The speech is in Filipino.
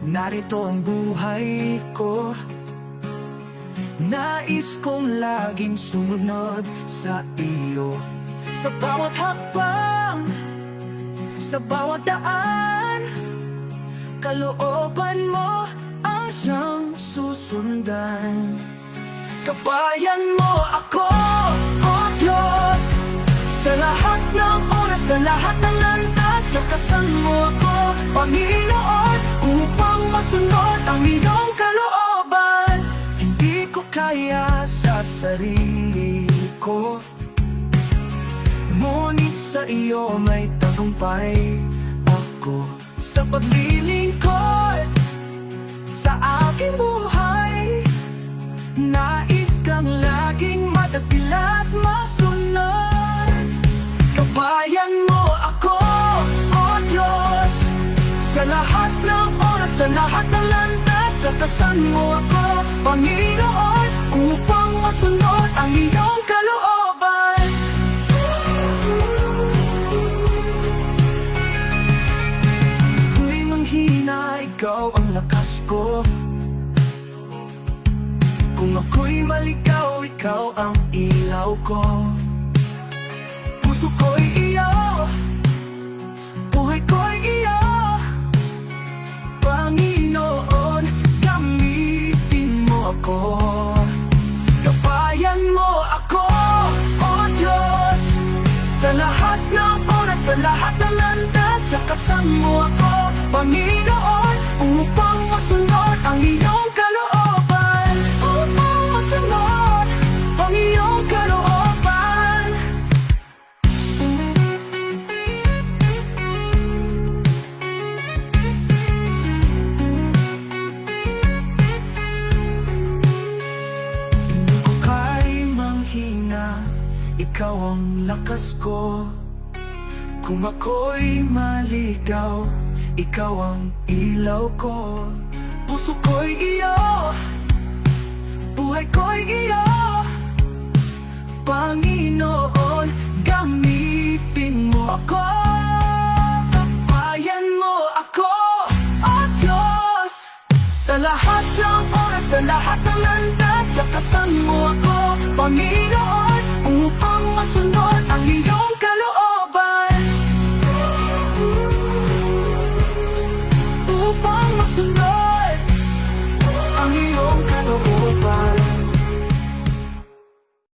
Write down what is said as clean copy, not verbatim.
narito ang buhay ko. Nais kong laging sumunod sa iyo, sa bawat hakbang, sa bawat daan. Kalooban mo ang siyang susundan. Kabayan mo ako, O Diyos, sa lahat ng oras, sa lahat ng landas. Lakasan mo ako, Panginoon, upang masunod ang iyong kalooban. Hindi ko kaya sa sarili ko, ngunit sa iyo may tagumpay ako. Sa paglilingkod sa aking buhay, nais kang laging madapilat, masunod. Kabayan mo ako, O Diyos, sa lahat ng oras, sa lahat ng landas. Lakasan mo ako, Panginoon, upang masunod ang iyong kalooban. Ako'y manghina, ikaw ang lakas ko. Kung ako'y maligaw, ikaw ang ilaw ko. Puso ko'y iyo, buhay ko'y iyo. Panginoon, gamitin mo ako. Kabayan mo ako, O Diyos, sa lahat ng oras, sa lahat ng landas. Lakasan mo ako, Panginoon, upang masunod ang iyong kalooban. Upang masunod ang iyong kalooban. Hindi ko kay manghina, ikaw ang lakas ko. Kung ako'y maligaw, ikaw ang ilaw ko. Puso ko'y iyo, buhay ko'y iyo. Panginoon, gamitin mo ako. Kabayan mo ako, O Diyos, sa lahat ng oras, sa lahat ng landas. Lakasan mo ako, Panginoon, upang masunod ang iyong